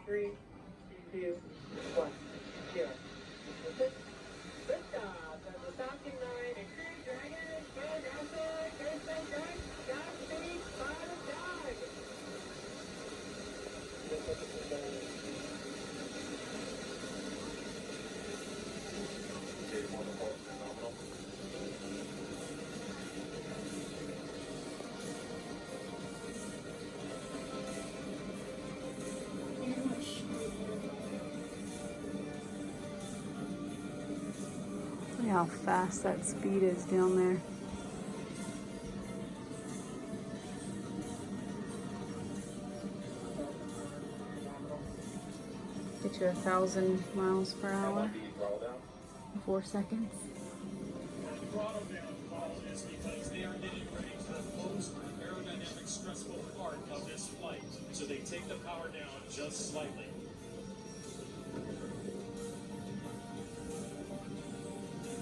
3, 2, 1, 0. Liftoff of the Falcon 9 and Crew Dragon, go NASA, go Sunshine, Godspeed, Bottom Dog. Look how fast that speed is down there. Get you 1,000 miles per hour in 4 seconds. Throttle down, Paul, is because they are getting ready to the most aerodynamic stressful part of this flight. So they take the power down just slightly.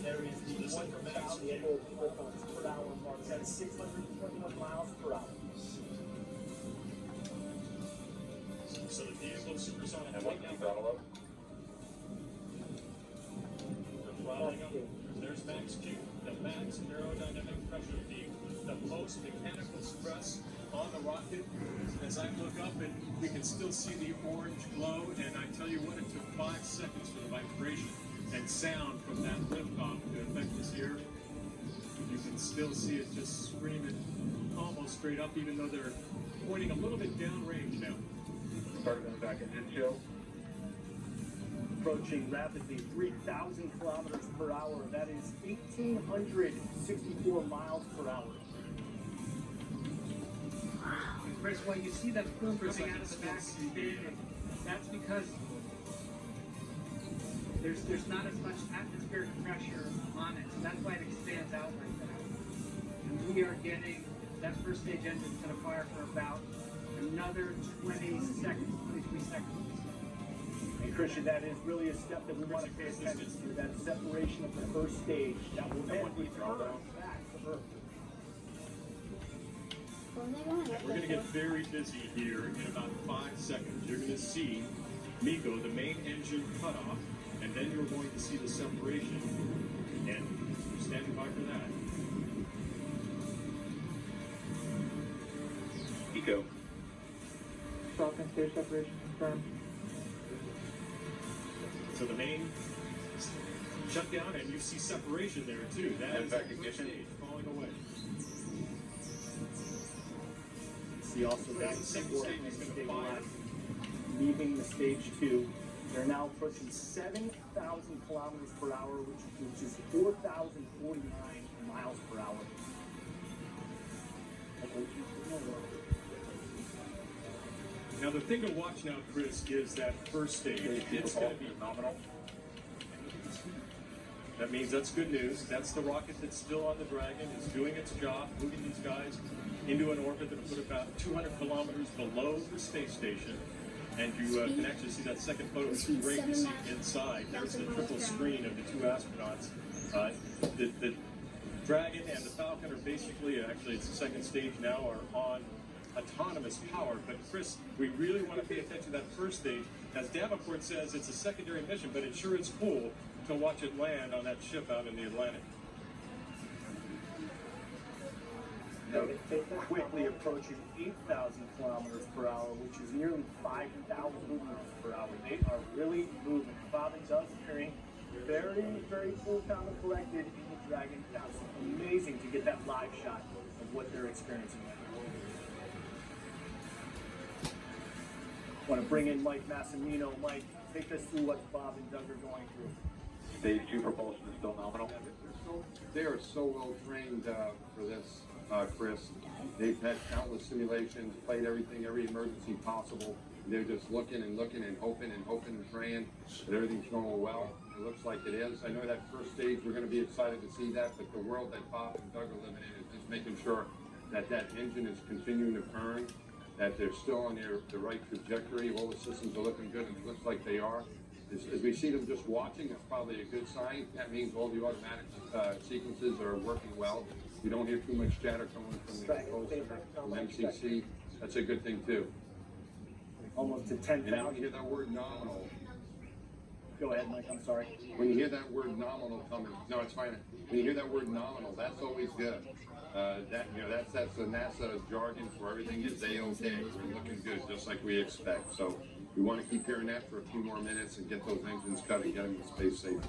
There is the 1,000 photons per hour mark. That's 621 miles per hour. So the vehicle supersonic right now. We're throttling up. There's max Q, the max aerodynamic pressure, the most mechanical stress on the rocket. As I look up and we can still see the orange glow, and I tell you what, it took 5 seconds for the vibration and sound from that liftoff to affect us here. You can still see it just screaming almost straight up, even though they're pointing a little bit downrange now. Starting on the back end chill. Approaching rapidly 3,000 kilometers per hour. That is 1,864 miles per hour. Chris, when you see that plume coming out of the back spin, that's because there's not as much atmospheric pressure on it, so that's why it expands out like that. And we are getting, that first stage engine's going to fire for about another 20 seconds, 23 seconds. And Christian, that is really a step that we want to pay attention to, that separation of the first stage that will then return back to Earth. We're going to get very busy here in about 5 seconds. You're going to see MECO, the main engine cut off, and then you're going to see the separation. And we're standing by for that. MECO. Falcon stage separation confirmed. So the main shut down, and you see separation there too. That is the first stage falling away. See also that The second stage is going to fire. Leaving the stage 2. They're now approaching 7,000 kilometers per hour, which is 4,049 miles per hour. Now the thing to watch now, Chris, is that first stage. It's going to be phenomenal. That means that's good news. That's the rocket that's still on the Dragon. It's doing its job, moving these guys into an orbit that will put about 200 kilometers below the space station. And you can actually see that second photo. It's great to see inside. There's the triple screen of the two astronauts. The Dragon and the Falcon are basically, actually it's the second stage now, are on autonomous power. But Chris, we really want to pay attention to that first stage. As Davenport says, it's a secondary mission, but it sure is cool to watch it land on that ship out in the Atlantic. Quickly approaching 8,000 kilometers per hour, which is nearly 5,000 miles per hour. They are really moving. Bob and Doug appearing very, very cool, calm, and collected in the Dragon. That's amazing to get that live shot of what they're experiencing. Want to bring in Mike Massimino. Mike, take us through what Bob and Doug are going through. Stage 2 propulsion is still nominal. They are so well trained for this, Chris. They've had countless simulations, played every emergency possible. They're just looking and hoping and praying that everything's going well. It looks like it is. I know that first stage, we're going to be excited to see that, but the world that Bob and Doug are living in is just making sure that that engine is continuing to burn, that they're still on the right trajectory. All the systems are looking good, and it looks like they are. As we see them just watching, it's probably a good sign. That means all the automatic sequences are working well. You don't hear too much chatter coming from the control center, from MCC. That's a good thing too. almost to And then when 10,000. you hear that word nominal, Go ahead, Mike, I'm sorry. when you hear that word nominal coming, no, it's fine. When you hear that word nominal, that's always good. That's the NASA jargon for everything is A-OK. We're looking good, just like we expect. So we want to keep hearing that for a few more minutes and get those engines cut and get them to space safe.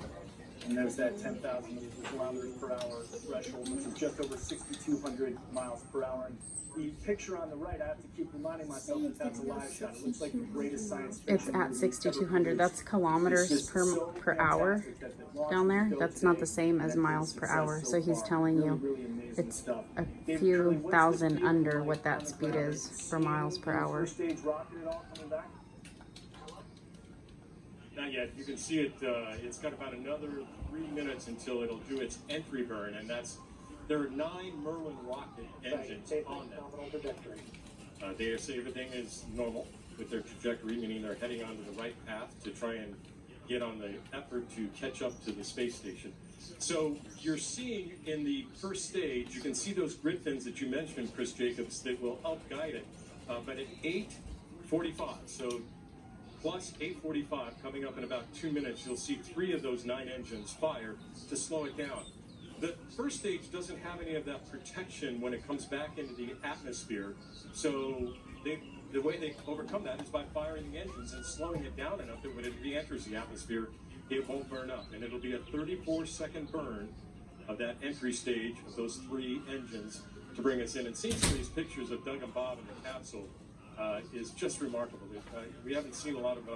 And there's that 10,000 kilometers per hour threshold, which is just over 6,200 miles per hour. And the picture on the right, I have to keep reminding myself that that's a live shot. It looks like the greatest science fiction. It's at movie 6,200. ever That's produced. kilometers It's just per so hour fantastic that the launch down there. we built That's not today the same as and miles the per success hour. So he's far, telling really, you really amazing it's stuff. a David, few Curly, what's the thousand feel under like what on that the speed ground? is for miles per Seeing the hour. first stage rocket at all coming back? Not yet. You can see it. It's got about another 3 minutes until it'll do its entry burn, and there are 9 Merlin rocket engines on them. They say everything is normal with their trajectory, meaning they're heading onto the right path to try and get on the effort to catch up to the space station. So you're seeing in the first stage, you can see those grid fins that you mentioned, Chris Jacobs, that will help guide it. But at 8:45, so plus 8:45, coming up in about 2 minutes, you'll see 3 of those 9 engines fire to slow it down. The first stage doesn't have any of that protection when it comes back into the atmosphere. So the way they overcome that is by firing the engines and slowing it down enough that when it re-enters the atmosphere, it won't burn up. And it'll be a 34-second burn of that entry stage of those 3 engines to bring us in. And seeing some of these pictures of Doug and Bob in the capsule is just remarkable. We haven't seen a lot of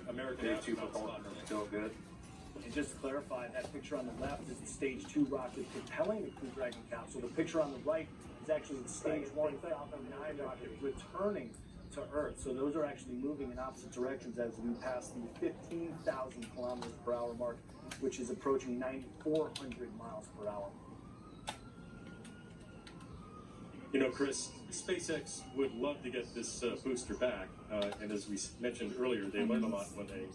American astronauts. Still good. And just to clarify, that picture on the left is the stage 2 rocket propelling the Crew Dragon capsule. The picture on the right is actually the stage 1 Falcon 9 rocket returning to Earth. So those are actually moving in opposite directions as we pass the 15,000 kilometers per hour mark, which is approaching 9,400 miles per hour. You know, Chris, SpaceX would love to get this booster back. And as we mentioned earlier, they learn a lot when they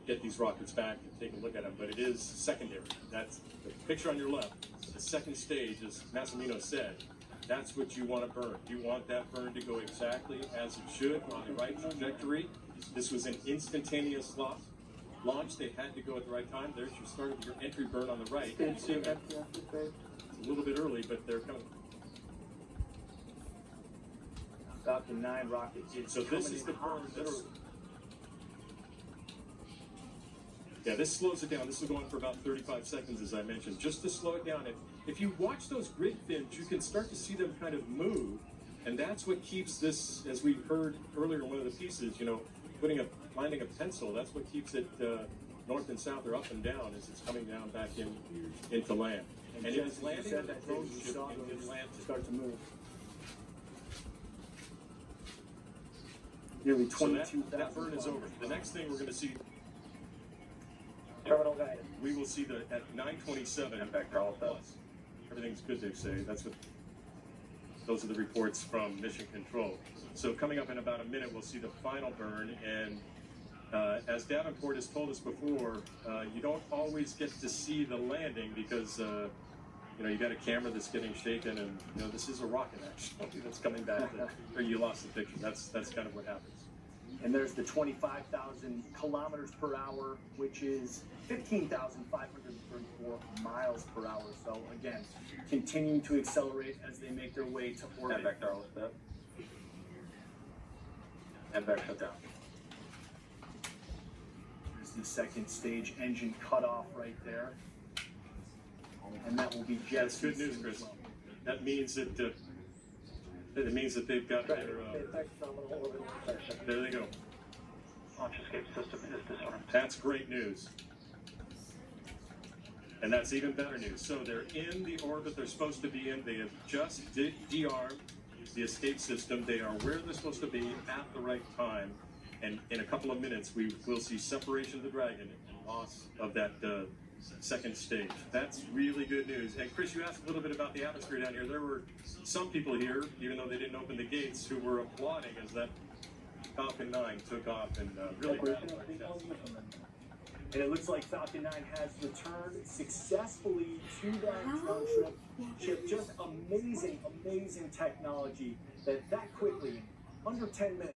get these rockets back and take a look at them, but it is secondary. That's the picture on your left. The second stage, as Massimino said, that's what you want to burn. You want that burn to go exactly as it should on the right trajectory. This was an instantaneous launch. They had to go at the right time. There's your start of your entry burn on the right. It's a little bit early, but they're coming. Falcon 9 rocket is So this is the burn. Yeah, this slows it down. This is going for about 35 seconds, as I mentioned, just to slow it down. And if you watch those grid fins, you can start to see them kind of move, and that's what keeps this, as we heard earlier in one of the pieces, you know, landing a pencil. That's what keeps it north and south or up and down as it's coming down back into land. And if it's landing on the drone ship, it lands to start to move. Nearly So 22,000. that burn is over. The next thing we're going to see. Terminal guidance. We will see that at 9:27. Impact all stuff. Everything's good, they say. Those are the reports from Mission Control. So coming up in about a minute, we'll see the final burn. And as Davenport has told us before, you don't always get to see the landing because you got a camera that's getting shaken, and this is a rocket actually that's coming back. Or you lost the picture. That's kind of what happens. And there's the 25,000 kilometers per hour, which is 15,534 miles per hour. So again, continuing to accelerate as they make their way to orbit. Impact Darla step. Impact shut down. There's the second stage engine cutoff right there. And that will be That's jettisoned good news, soon Chris. as well. That means that they've got their. There they go. Launch escape system is disarmed. That's great news. And that's even better news. So they're in the orbit they're supposed to be in. They have just de-armed the escape system. They are where they're supposed to be at the right time. And in a couple of minutes, we will see separation of the Dragon and loss of that second stage. That's really good news. And Chris, you asked a little bit about the atmosphere down here. There were some people here, even though they didn't open the gates, who were applauding as that Falcon 9 took off and really rattled our chests. And it looks like Falcon 9 has returned successfully to that drone ship. Just amazing, amazing technology that quickly, under 10 minutes.